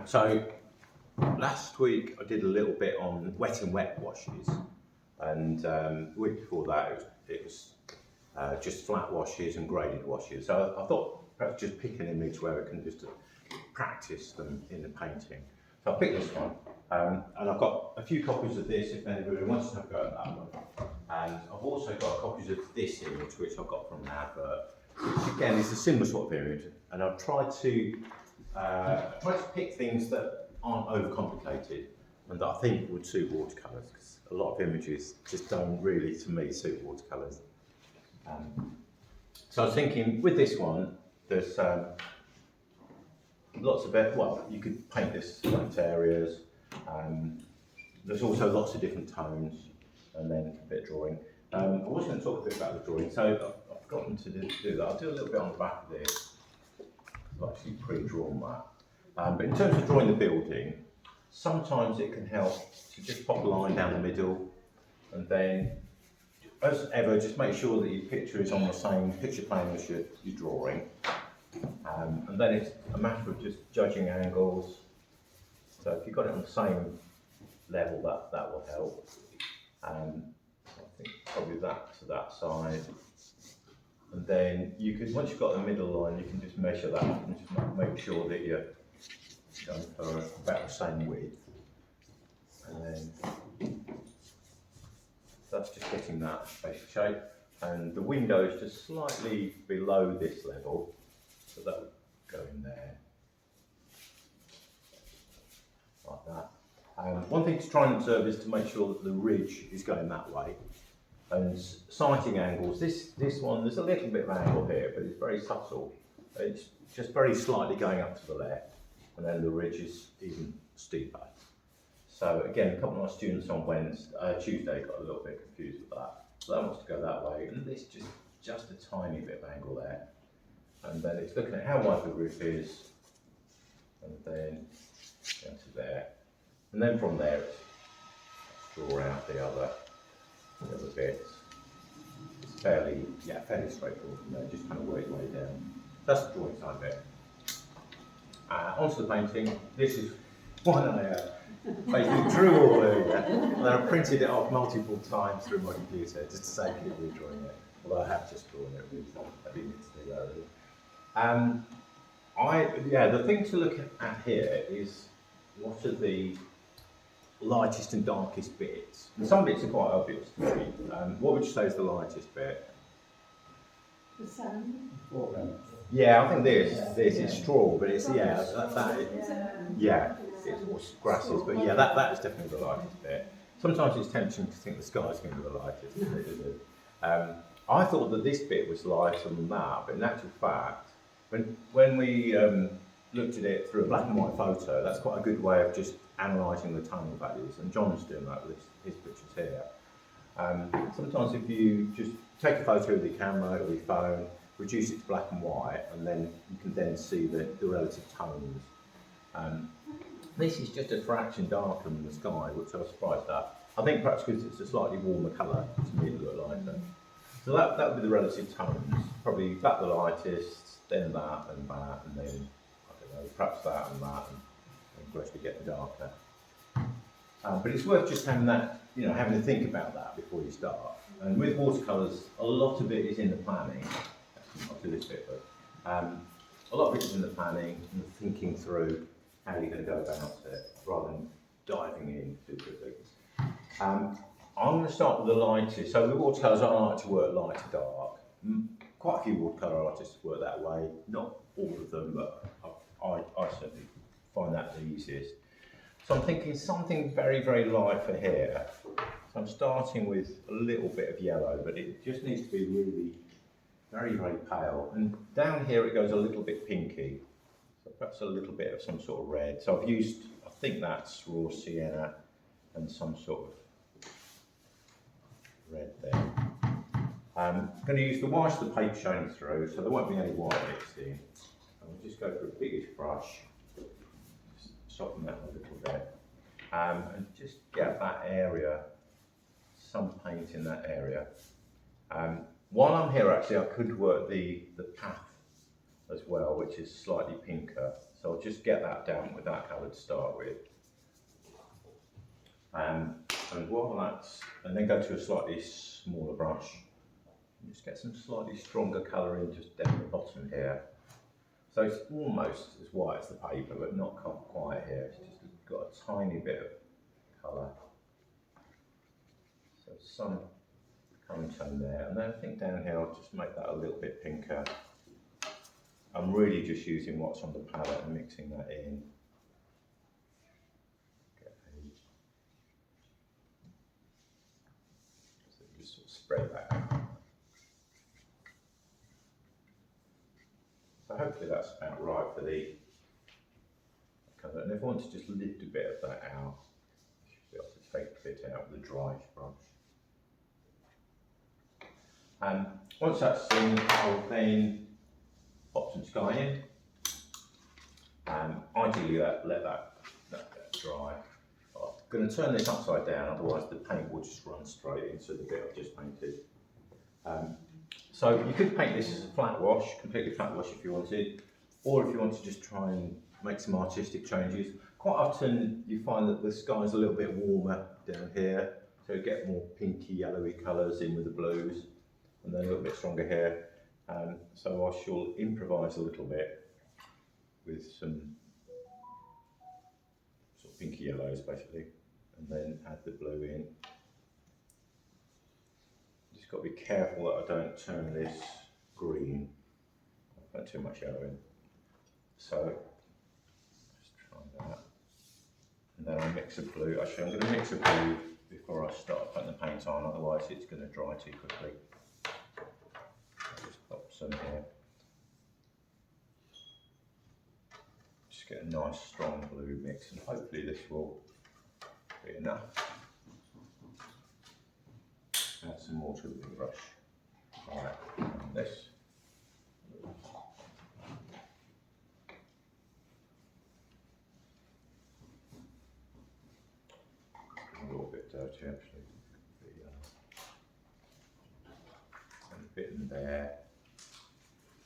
So last week I did a little bit on wet and wet washes, and the week before that it was just flat washes and graded washes. So I thought perhaps just pick an image where we can just practice them in the painting. So I picked this one, and I've got a few copies of this if anybody wants to have a go at that one. And I've also got copies of this image, which I've got from an advert, which again is a similar sort of image. And I've tried to pick things that aren't overcomplicated and that I think would suit watercolours, because a lot of images just don't really, to me, suit watercolours. So I was thinking with this one, there's lots of it. Well, you could paint this front areas. There's also lots of different tones, and then a bit of drawing. I was going to talk a bit about the drawing, so I've forgotten to do that. I'll do a little bit on the back of this. I've actually pre-drawn that. But in terms of drawing the building, sometimes it can help to just pop a line down the middle, and then, as ever, just make sure that your picture is on the same picture plane as your drawing. And then it's a matter of just judging angles. So if you've got it on the same level, that will help. I think probably that to that side. And then you can, once you've got the middle line, you can just measure that and just make sure that you're going for about the same width. And then that's just getting that basic shape. And the window is just slightly below this level, so that would go in there, like that. One thing to try and observe is to make sure that the ridge is going that way. And sighting angles, this one, there's a little bit of angle here, but it's very subtle. It's just very slightly going up to the left, and then the ridge is even steeper. So again, a couple of my students on Tuesday got a little bit confused with that. So that wants to go that way, and this just a tiny bit of angle there. And then it's looking at how wide the roof is, and then down to there. And then from there, it's draw out the other bits. It's fairly straightforward from there, just kind of work your way down. That's the drawing side of it. Onto the painting. This is one I basically drew all earlier, and then I printed it off multiple times through my computer just to save me redrawing it. Although I have just drawn it, I didn't need to do that really. The thing to look at here is what are the lightest and darkest bits. And some bits are quite obvious to me. What would you say is the lightest bit? The sun. Yeah, I think this is straw, but it's it's more grasses, but yeah, that is definitely the lightest bit. Sometimes it's tempting to think the sky is going to be the lightest. I thought that this bit was lighter than that, but in actual fact, when we looked at it through a black and white photo, that's quite a good way of just analysing the tonal values, and John's doing that with his pictures here. Sometimes if you just take a photo with your camera or your phone, reduce it to black and white, and then you can then see the relative tones. This is just a fraction darker than the sky, which I was surprised at. I think perhaps because it's a slightly warmer colour, to me it looked lighter. So that would be the relative tones. Probably that the lightest, then that, and then, I don't know, perhaps that and gradually get the darker. But it's worth just having that, having to think about that before you start. And with watercolours, a lot of it is in the planning. I'll do this bit, but a lot of it is in the planning and thinking through how you're going to go about it, rather than diving in too quickly. I'm going to start with the lightest. So with watercolours, I like to work light to dark. Quite a few watercolour artists work that way. Not all of them, but I certainly find that the easiest. So I'm thinking something very, very light for here. So I'm starting with a little bit of yellow, but it just needs to be really very, very pale. And down here it goes a little bit pinky. So perhaps a little bit of some sort of red. So I've used, I think that's raw sienna and some sort of red there. I'm going to use the white of the paint showing through, so there won't be any white mixed in. I'll just go for a biggish brush, just soften that a little bit, and just get that area, some paint in that area. While I'm here, actually, I could work the path as well, which is slightly pinker. So I'll of just get that down with that colour to start with. And while that's, and then go to a slightly smaller brush, and just get some slightly stronger colour in just down the bottom here. So it's almost as white as the paper, but not quite here. It's just got a tiny bit of colour. So some coming tone there, and then I think down here I'll just make that a little bit pinker. I'm really just using what's on the palette and mixing that in. So just sort of spread that out. So hopefully that's about right for the colour. And if I want to just lift a bit of that out, you should be able to take a bit out with a dry brush. And once that's in, I'll then pop some sky in. Ideally, let that dry. I'm going to turn this upside down, otherwise the paint will just run straight into the bit I've just painted. So you could paint this as a flat wash, completely flat wash if you wanted, or if you want to just try and make some artistic changes. Quite often you find that the sky is a little bit warmer down here, so you get more pinky yellowy colours in with the blues, and then a little bit stronger here. So I shall improvise a little bit with some sort of pinky yellows basically, and then add the blue in. Just got to be careful that I don't turn this green. I put too much yellow in. So just try that. And then I'll mix a blue. Actually, I'm going to mix a blue before I start putting the paint on, otherwise it's going to dry too quickly. I'll just pop some here. Just get a nice strong blue mix, and hopefully this will be enough. Add some water with the brush. Right, and this. A little bit dirty actually. And a bit in there.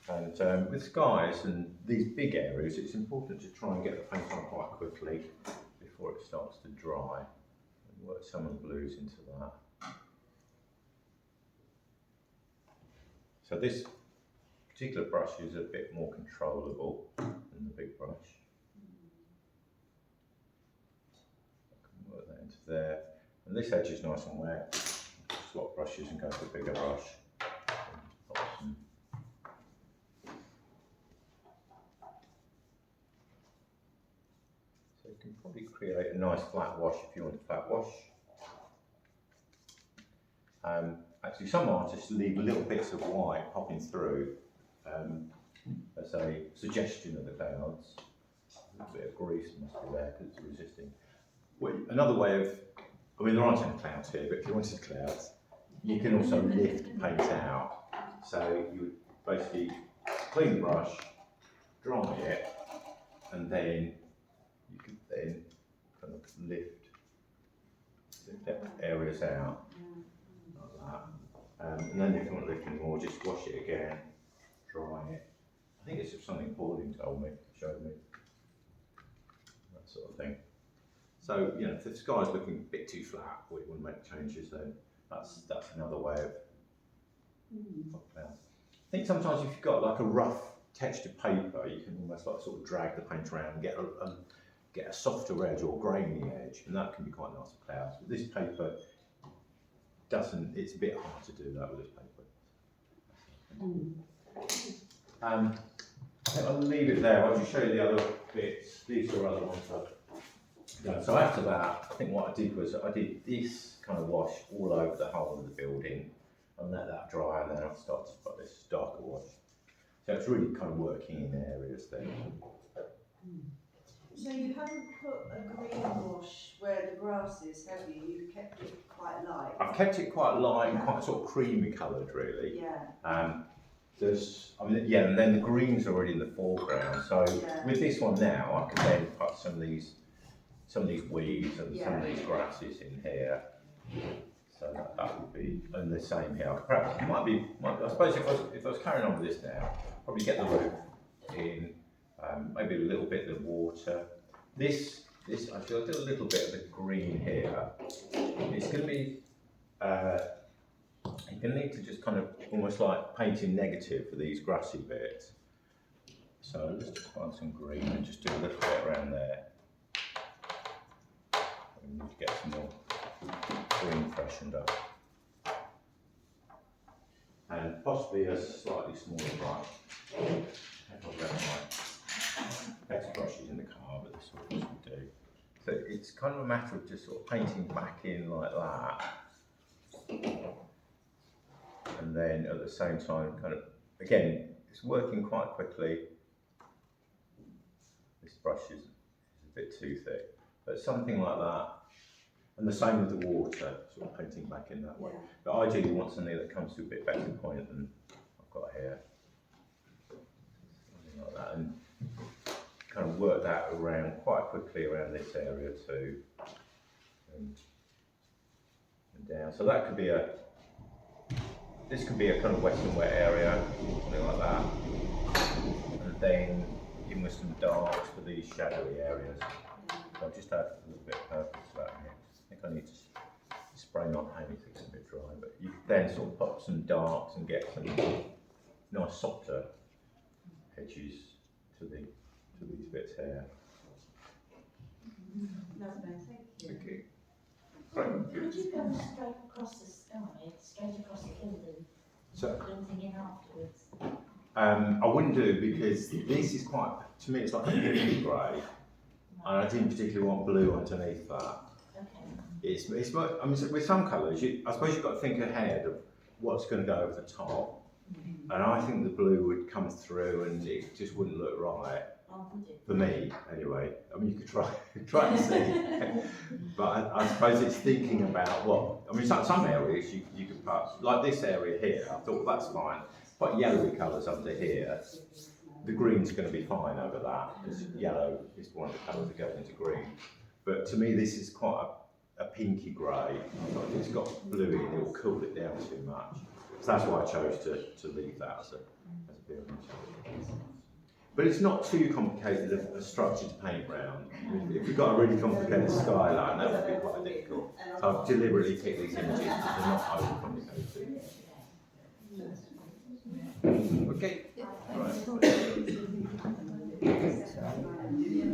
And with skies and these big areas, it's important to try and get the paint on quite quickly before it starts to dry. And work some of the blues into that. So this particular brush is a bit more controllable than the big brush. I can work that into there. And this edge is nice and wet. Swap brushes and go for a bigger brush. So you can probably create a nice flat wash if you want a flat wash. Actually, some artists leave little bits of white popping through as a suggestion of the clouds. A little bit of grease must be there because it's resisting. Well, another way of, I mean, there aren't any clouds here, but if you wanted clouds, you can also lift paint out. So you would basically clean the brush, dry it, and then you could then kind of lift areas out. And then if you want to lift any more, just wash it again, dry it. I think it's just something Pauline showed me, that sort of thing. So, you know, if the sky's looking a bit too flat or you want to make changes, then that's another way of clouds. I think sometimes if you've got like a rough textured paper, you can almost like sort of drag the paint around and get a softer edge or grainy edge, and that can be quite nice for clouds. But this paper doesn't, it's a bit hard to do that with this paper. I think I'll leave it there. I'll just show you the other bits. These are other ones I've done. So after that, I think what I did was I did this kind of wash all over the whole of the building and let that dry, and then I started to put this darker wash. So it's really kind of working in areas there. So you haven't put a green wash where the grass is, have you? You've kept it quite light. I've kept it quite light and quite sort of creamy coloured, really. Yeah. And then the green's already in the foreground. So with this one now, I can then put some of these weeds and some of these grasses in here. So that would be, and the same here. Perhaps I suppose if I was carrying on with this now, probably get the roof in. maybe a little bit of the water. This actually I'll do a little bit of the green here. It's going to be, you're going to need to just kind of almost like painting negative for these grassy bits. So I'll just find some green and just do a little bit around there. We need to get some more green freshened up. And possibly a slightly smaller brush. I've got my best brushes in the car, but this is what we do. So it's kind of a matter of just sort of painting back in like that. And then at the same time, kind of, again, it's working quite quickly. This brush is a bit too thick, but something like that. And the same with the water, sort of painting back in that way. Yeah. But ideally you want something that comes to a bit better point than I've got here. Something like that, and kind of work that around quite quickly around this area too. And down. So that could be this could be a kind of wet and wet area, something like that. And then in with some darks for these shadowy areas. So I'll just add a little bit of purple to that here. I think I need to spray my paint if it's a bit dry, but you can then sort of pop some darks and get some nice softer edges to these bits here. Lovely, thank you. Okay. Could you go straight across the sky, straight across the building, So anything in afterwards? I wouldn't do because this is quite, to me it's like a pinky grey, and I didn't particularly want blue underneath that. Okay. It's I mean, so with some colours, I suppose you've got to think ahead of what's going to go over the top, and I think the blue would come through and it just wouldn't look right. Oh, would it? For me, anyway. I mean, you could try and see, but I suppose it's thinking about what. I mean, some areas you could put, like this area here. I thought, well, that's fine. Put yellowy colours under here. The green's going to be fine over that, because yellow is one of the colours that goes into green. But to me, this is quite a pinky grey. If it's got blue in, it will cool it down too much. So that's why I chose to leave that as a building. But it's not too complicated a structure to paint round. If you've got a really complicated skyline, that would be quite difficult. So I've deliberately picked these images because they're not overcomplicated. Okay. Right.